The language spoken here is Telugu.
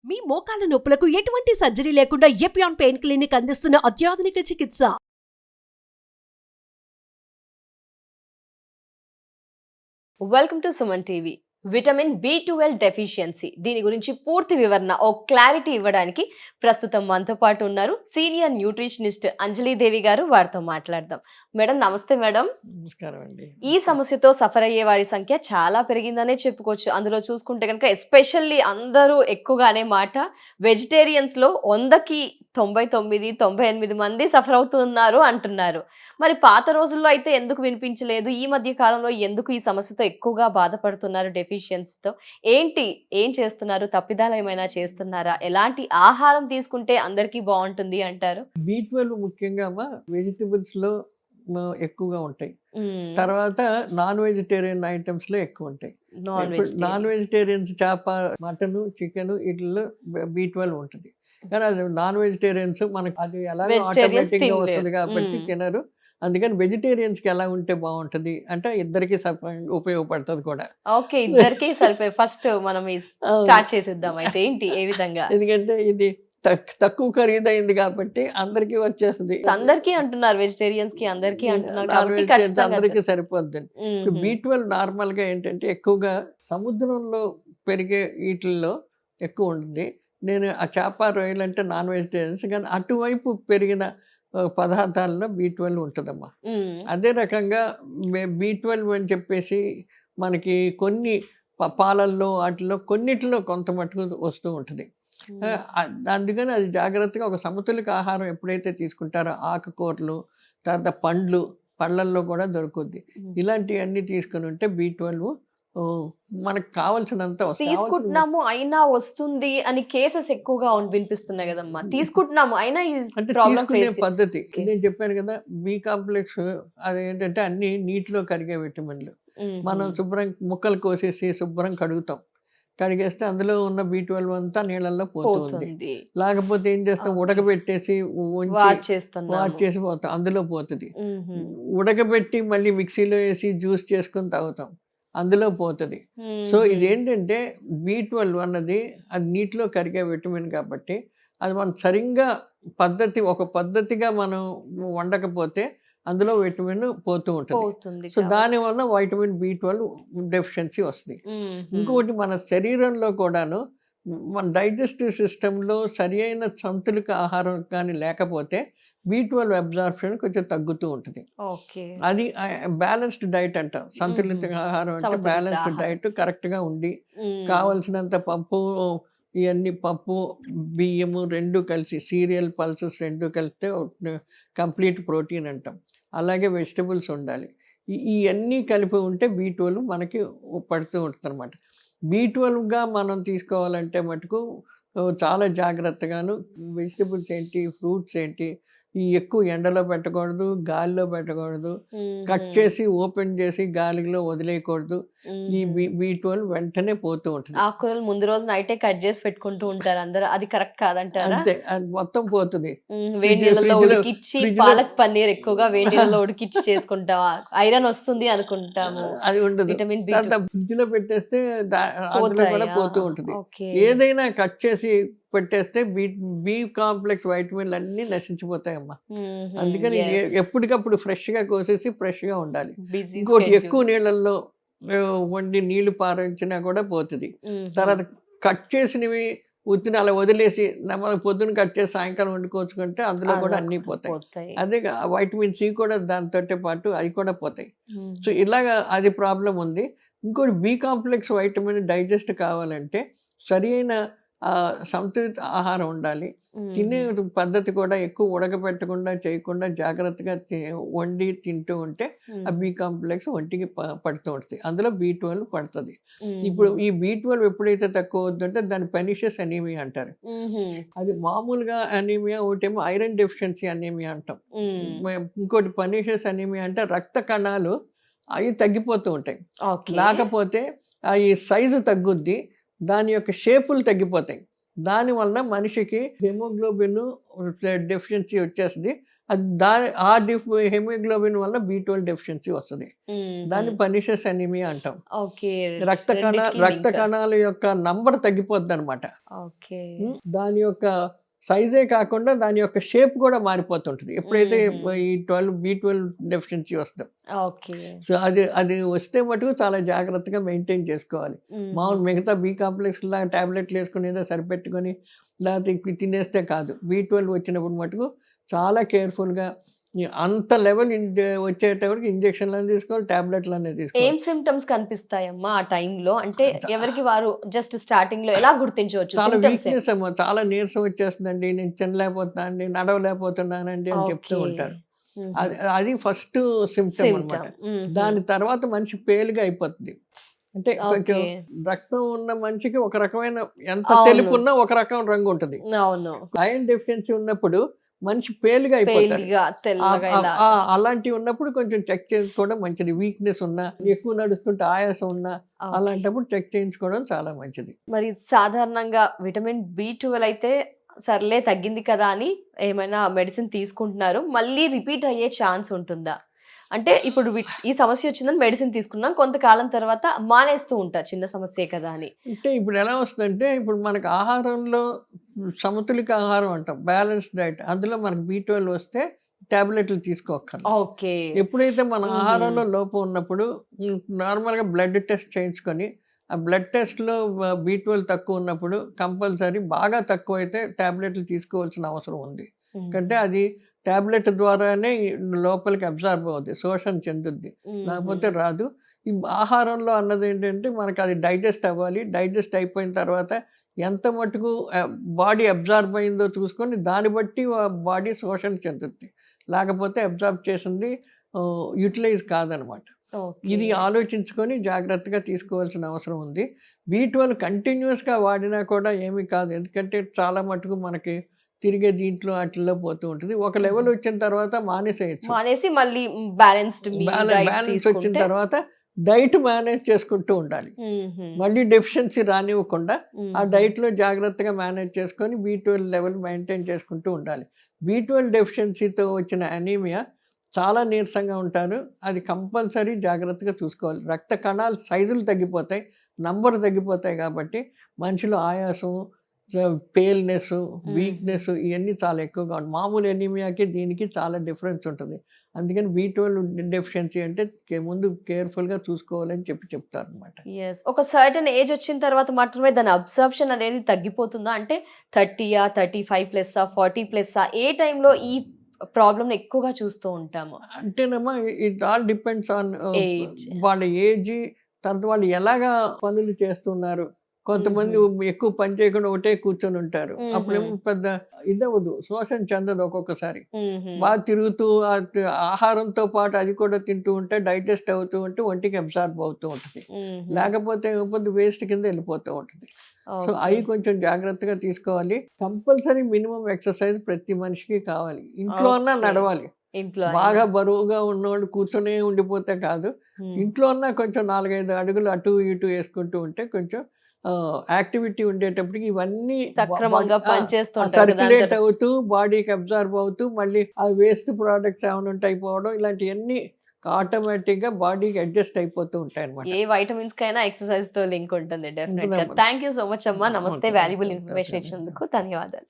మీ మోకాల నొప్పులకు ఎటువంటి సర్జరీ లేకుండా ఎపియాన్ పెయిన్ క్లినిక్ అందిస్తున్న అత్యాధునిక చికిత్స. Welcome to Suman TV. Vitamin B12 deficiency, దీని గురించి పూర్తి వివరణ, ఓ క్లారిటీ ఇవ్వడానికి ప్రస్తుతం మనతో పాటు ఉన్నారు సీనియర్ న్యూట్రిషనిస్ట్ అంజలీదేవి గారు. వారితో మాట్లాడదాం. మేడం నమస్తే. మేడం నమస్కారం అండి. ఈ సమస్యతో సఫర్ అయ్యే వారి సంఖ్య చాలా పెరిగిందనే చెప్పుకోవచ్చు. అందులో చూసుకుంటే కనుక ఎస్పెషల్లీ అందరూ ఎక్కువగా అనే మాట, వెజిటేరియన్స్ లో 100కి 99 మంది సఫర్ అవుతున్నారు అంటున్నారు. మరి పాత రోజుల్లో అయితే ఎందుకు వినిపించలేదు? ఈ మధ్య కాలంలో ఎందుకు ఈ సమస్యతో ఎక్కువగా బాధపడుతున్నారు? డెఫిషియన్సీతో ఏం చేస్తున్నారు? తప్పిదాలు ఏమైనా చేస్తున్నారా? ఎలాంటి ఆహారం తీసుకుంటే అందరికీ బాగుంటుంది అంటారు? B12 ముఖ్యంగా వెజిటబుల్స్ లో ఎక్కువగా ఉంటాయి. తర్వాత నాన్ వెజిటేరియన్ ఐటమ్స్ లో ఎక్కువ ఉంటాయి. నాన్ వెజిటేరియన్స్ చేప, మటన్, చికెన్ వీటిల్లో B12 ఉంటుంది. కానీ అది నాన్ వెజిటేరియన్స్ మనకి అది ఎలా ఆటోమేటిక్ గా వస్తుంది కాబట్టి తినరు. అందుకని వెజిటేరియన్స్ కి ఎలా ఉంటే బాగుంటది అంటే ఇద్దరికి ఉపయోగపడుతుంది కూడా. ఓకే, ఇద్దరికి సరిపోయి ఫస్ట్ మనం స్టార్ట్ చేసేద్దాం. అయితే ఏంటి, ఏ విధంగా? ఎందుకంటే ఇది తక్కువ ఖరీదైంది కాబట్టి అందరికి వచ్చేస్తుంది. అందరికి అంటున్నారు, వెజిటేరియన్స్ కి అందరికి అంటున్నారు, అందరికి సరిపోద్ది. B12 నార్మల్ గా ఏంటంటే ఎక్కువగా సముద్రంలో పెరిగే వీటిల్లో ఎక్కువ ఉంటుంది. నేను ఆ చేప, రొయ్యలు అంటే నాన్ వెజిటేరియన్స్, కానీ అటువైపు పెరిగిన పదార్థాల్లో B12 ఉంటుందమ్మా. అదే రకంగా B12 అని చెప్పేసి మనకి కొన్ని పాలల్లో వాటిలో కొన్నిటిలో కొంత మటుకు వస్తూ ఉంటుంది. అందుకని అది జాగ్రత్తగా ఒక సమతులిత ఆహారం ఎప్పుడైతే తీసుకుంటారో, ఆకుకూరలు, తర్వాత పళ్ళల్లో కూడా దొరుకుద్ది. ఇలాంటివన్నీ తీసుకుని ఉంటే B12 మనకు కావాల్సినంత తీసుకుంటున్నాము అయినా వస్తుంది అని కేసెస్ ఎక్కువగా వినిపిస్తున్నాయి కదమ్మా. తీసుకుంటున్నాము అయినా అంటే తీసుకునే పద్ధతి నేను చెప్పాను కదా. B కాంప్లెక్స్ అది ఏంటంటే అన్ని నీటిలో కరిగే విటమిన్లు. మనం శుభ్రం ముక్కలు కోసేసి శుభ్రం కడుగుతాం. కడిగేస్తే అందులో ఉన్న B12 అంతా నీళ్ళల్లో పోతుంది. లేకపోతే ఏం చేస్తాం, ఉడకబెట్టేసి వాష్ చేసి పోతాం, అందులో పోతుంది. ఉడకబెట్టి మళ్ళీ మిక్సీలో వేసి జ్యూస్ చేసుకుని తాగుతాం, అందులో పోతుంది. సో ఇదేంటంటే B12 అన్నది అది నీటిలో కరిగే విటమిన్ కాబట్టి అది మనం సరిగ్గా ఒక పద్ధతిగా మనం వండకపోతే అందులో విటమిన్ పోతూ ఉంటుంది. సో దానివల్ల వైటమిన్ B12 డెఫిషియన్సీ వస్తుంది. ఇంకొకటి మన శరీరంలో కూడాను మన డైజెస్టివ్ సిస్టంలో సరి అయిన సంతులిత ఆహారం కానీ లేకపోతే B12 అబ్జార్ప్షన్ కొంచెం తగ్గుతూ ఉంటుంది. అది బ్యాలెన్స్డ్ డైట్ అంటాం. సంతులిత ఆహారం అంటే బ్యాలెన్స్డ్ డైట్ కరెక్ట్గా ఉండి కావలసినంత పప్పు, ఇవన్నీ పప్పు, బియ్యము రెండు కలిసి, సీరియల్, పల్సెస్ రెండు కలిస్తే కంప్లీట్ ప్రోటీన్ అంటాం. అలాగే వెజిటబుల్స్ ఉండాలి. ఇవన్నీ కలిపి ఉంటే B12 మనకి పడుతూ ఉంటుంది అనమాట. B12గా మనం తీసుకోవాలంటే మటుకు చాలా జాగ్రత్తగాను వెజిటబుల్స్ ఏంటి, ఫ్రూట్స్ ఏంటి, ఈ ఎక్కువ ఎండలో పెట్టకూడదు, గాలిలో పెట్టకూడదు, కట్ చేసి ఓపెన్ చేసి గాలిలో వదిలేయకూడదు. ఈ B12 వెంటనే పోతూ ఉంటుంది. ఆకుకూరలు ముందు రోజు నైటే కట్ చేసి పెట్టుకుంటూ ఉంటారు అందరూ, అది కరెక్ట్ కాదంటారా? అంతే, అది మొత్తం పోతుంది. వేడి నీళ్ళలో ఉడికిచ్చి, పాలక్ పన్నీర్ ఎక్కువగా వేడి నీళ్ళలో ఉడికిచ్చి చేసుకుంటాం, ఐరన్ వస్తుంది అనుకుంటాము, అది ఉండదు. విటమిన్ ఫ్రిడ్జ్ లో పెట్టేస్తే అందులో కూడా పోతూ ఉంటుంది. ఏదైనా కట్ చేసి పెట్టేస్తే B కాంప్లెక్స్ వైటమిన్లు అన్ని నశించిపోతాయమ్మా. అందుకని ఎప్పటికప్పుడు ఫ్రెష్గా కోసేసి ఫ్రెష్గా ఉండాలి. ఇంకోటి ఎక్కువ నీళ్ళల్లో వండి నీళ్లు పారించినా కూడా పోతుంది. తర్వాత కట్ చేసినవి ఉత్తిని అలా వదిలేసి మనం పొద్దున్న కట్ చేసి సాయంకాలం వండుకోవచ్చుకుంటే అందులో కూడా అన్నీ పోతాయి. అదే వైటమిన్ C కూడా దాంతో పాటు అవి కూడా పోతాయి. సో ఇలాగా అది ప్రాబ్లం ఉంది. ఇంకోటి B కాంప్లెక్స్ వైటమిన్ డైజెస్ట్ కావాలంటే సరి అయిన సంతులిత ఆహారం ఉండాలి. తినే పద్ధతి కూడా ఎక్కువ ఉడకబెట్టకుండా చేయకుండా జాగ్రత్తగా వండి తింటూ ఉంటే ఆ B కాంప్లెక్స్ ఒంటికి పడుతూ ఉంటుంది. అందులో B12 పడుతుంది. ఇప్పుడు ఈ B12 ఎప్పుడైతే తక్కువ అవుతుందంటే దాన్ని పెర్నిషియస్ అనీమియా అంటారు. అది మామూలుగా అనీమియా, ఒకటేమో ఐరన్ డెఫిషియన్సీ అనీమియా అంటాం. ఇంకోటి పెర్నిషియస్ అనీమియా అంటే రక్త కణాలు అవి తగ్గిపోతూ ఉంటాయి. లేకపోతే అవి సైజు తగ్గుద్ది, దాని యొక్క షేపులు తగ్గిపోతాయి. దానివల్ల మనిషికి హెమోగ్లోబిన్ డెఫిషియన్సీ వచ్చేస్తుంది. అది ఆ హెమోగ్లోబిన్ వల్ల B12 డెఫిషియన్సీ వస్తుంది. దాన్ని పర్నిషియస్ అనీమియా అంటాం. ఓకే. రక్త కణాల యొక్క నంబర్ తగ్గిపోద్ది అనమాట. ఓకే. దాని యొక్క సైజే కాకుండా దాని యొక్క షేప్ కూడా మారిపోతుంటుంది ఎప్పుడైతే ఈ B12 డెఫిషియన్సీ వస్తుంది. ఓకే. సో అది వస్తే మటుకు చాలా జాగ్రత్తగా మెయింటైన్ చేసుకోవాలి. మామూలు మిగతా B కాంప్లెక్స్ లాగా టాబ్లెట్లు వేసుకుని ఏదో సరిపెట్టుకొని లేకపోతే తినేస్తే కాదు. B12 వచ్చినప్పుడు మటుకు చాలా కేర్ఫుల్గా అంత లెవెల్ వచ్చేటప్పటికి ఇంజక్షన్లు తీసుకోవాలి, టాబ్లెట్లు అనేది తీసుకోవాలి. ఏం సిమ్టమ్స్ కనిపిస్తాయమ్మా ఆ టైంలో? అంటే ఎవరికి వారు జస్ట్ స్టార్టింగ్ లో ఎలా గుర్తించవచ్చు? చాలా వీక్నెస్ అమ్మా, చాలా నీరసం వచ్చేస్తుందండి, నేను తినలేకపోతున్నా అండి, నడవలేకపోతున్నానండి అని చెప్తూ ఉంటారు. అది ఫస్ట్ సిమ్టమ్ అన్నమాట. దాని తర్వాత మనిషి పేలుగా అయిపోతుంది. అంటే కొంచెం రక్తం ఉన్న మనిషికి ఒక రకమైన ఎంత తెలుపు ఉన్నా ఒక రకం రంగు ఉంటుంది. ఐరన్ డెఫిషియన్సీ ఉన్నప్పుడు మనిషి పేలుగా అయిపోతారు. అలాంటివి ఉన్నప్పుడు కొంచెం చెక్ చేసుకోవడం మంచిది. వీక్నెస్ ఉన్నా, ఎక్కువ నడుస్తుంటే ఆయాసం ఉన్నా, అలాంటప్పుడు చెక్ చేయించుకోవడం చాలా మంచిది. మరి సాధారణంగా విటమిన్ B12 అయితే సర్లే తగ్గింది కదా అని ఏమైనా మెడిసిన్ తీసుకుంటున్నారు, మళ్ళీ రిపీట్ అయ్యే ఛాన్స్ ఉంటుందా? అంటే ఇప్పుడు ఈ సమస్య వచ్చిందని మెడిసిన్ తీసుకున్నాం, కొంతకాలం తర్వాత మానేస్తూ ఉంటారు, చిన్న సమస్యే కదా అని. అంటే ఇప్పుడు ఎలా వస్తుందంటే, ఇప్పుడు మనకు ఆహారంలో సమతులిక ఆహారం అంటాం, బ్యాలెన్స్డ్ డైట్, అందులో మనకు B12 వస్తే టాబ్లెట్లు తీసుకోక్కర్లేదు. ఓకే. ఎప్పుడైతే మన ఆహారంలో లోపం ఉన్నప్పుడు నార్మల్గా బ్లడ్ టెస్ట్ చేయించుకొని ఆ బ్లడ్ టెస్ట్లో B12 తక్కువ ఉన్నప్పుడు కంపల్సరీ, బాగా తక్కువ అయితే టాబ్లెట్లు తీసుకోవాల్సిన అవసరం ఉంది. ఎందుకంటే అది టాబ్లెట్ ద్వారానే లోపలికి అబ్జార్బ్ అవుద్ది, శోషణ చెందుద్ది, లేకపోతే రాదు. ఈ ఆహారంలో అన్నది ఏంటంటే మనకు అది డైజెస్ట్ అవ్వాలి. డైజెస్ట్ అయిపోయిన తర్వాత ఎంత మటుకు బాడీ అబ్జార్బ్ అయిందో చూసుకొని దాన్ని బట్టి బాడీ శోషణ చెందుద్ది, లేకపోతే అబ్జార్బ్ చేసింది యూటిలైజ్ కాదనమాట. ఇది ఆలోచించుకొని జాగ్రత్తగా తీసుకోవాల్సిన అవసరం ఉంది. B12 కంటిన్యూస్గా వాడినా కూడా ఏమీ కాదు, ఎందుకంటే చాలా మటుకు మనకి తిరిగే దీంట్లో అట్లలో పోతూ ఉంటుంది. ఒక లెవెల్ వచ్చిన తర్వాత మానేసి మళ్ళీ బ్యాలెన్స్ వచ్చిన తర్వాత డైట్ మేనేజ్ చేసుకుంటూ ఉండాలి. మళ్ళీ డెఫిషియన్సీ రానివ్వకుండా ఆ డైట్లో జాగ్రత్తగా మేనేజ్ చేసుకొని B12 లెవెల్ మెయింటైన్ చేసుకుంటూ ఉండాలి. B12 డెఫిషియన్సీతో వచ్చిన అనీమియా చాలా నీరసంగా ఉంటారు, అది కంపల్సరీ జాగ్రత్తగా చూసుకోవాలి. రక్త కణాలు సైజులు తగ్గిపోతాయి, నంబర్ తగ్గిపోతాయి. కాబట్టి మనిషిలో ఆయాసం, పేల్నెస్, వీక్నెస్ ఇవన్నీ చాలా ఎక్కువగా ఉంటాయి. మామూలు ఎనీమియాకి దీనికి చాలా డిఫరెన్స్ ఉంటుంది. అందుకని B12 డెఫిషియన్సీ అంటే ముందు కేర్ఫుల్గా చూసుకోవాలని చెప్తారు అనమాట. ఒక సర్టన్ ఏజ్ వచ్చిన తర్వాత మాత్రమే దాని అబ్జర్ప్షన్ అనేది తగ్గిపోతుందా? అంటే 30 35+, 40+, ఏ టైంలో ఈ ప్రాబ్లమ్ ఎక్కువగా చూస్తూ ఉంటాము? అంటేనమ్మా, ఇట్ ఆల్ డిపెండ్స్ ఆన్ వాళ్ళ ఏజ్, తర్వాత వాళ్ళు ఎలాగా పనులు చేస్తున్నారు. కొంతమంది ఎక్కువ పని చేయకుండా ఒకటే కూర్చొని ఉంటారు, అప్పుడేమో పెద్ద ఇదవ్వదు, శోషణ చెందదు. ఒక్కొక్కసారి బాగా తిరుగుతూ ఆహారంతో పాటు అది కూడా తింటూ ఉంటే డైజెస్ట్ అవుతూ ఉంటే ఒంటికి అబ్జార్బ్ అవుతూ ఉంటుంది, లేకపోతే వేస్ట్ కింద వెళ్ళిపోతూ ఉంటుంది. సో అవి కొంచెం జాగ్రత్తగా తీసుకోవాలి. కంపల్సరీ మినిమం ఎక్సర్సైజ్ ప్రతి మనిషికి కావాలి. ఇంట్లో అన్నా నడవాలి. బాగా బరువుగా ఉన్నవాళ్ళు కూర్చొనే ఉండిపోతే కాదు, ఇంట్లో అన్నా కొంచెం 4-5 అడుగులు అటు ఇటు వేసుకుంటూ ఉంటే కొంచెం యాక్టివిటీ ఉండేటప్పటికి ఇవన్నీ సర్క్యులేట్ అవుతూ బాడీకి అబ్జార్బ్ అవుతూ మళ్ళీ ఆ వేస్ట్ ప్రోడక్ట్స్ ఏమైనా ఉంటాయి పోవడం, ఇలాంటివన్నీ ఆటోమేటిక్ గా బాడీకి అడ్జస్ట్ అయిపోతూ ఉంటాయి అన్నమాట. ఏ వైటమిన్స్ కైనా ఎక్సర్సైజ్ తో లింక్ ఉంటుంది డెఫినెట్ గా. థ్యాంక్ యూ సో మచ్ అమ్మా, నమస్తే. వాల్యుబుల్ ఇన్ఫర్మేషన్ ఇచ్చినందుకు ధన్యవాదాలు.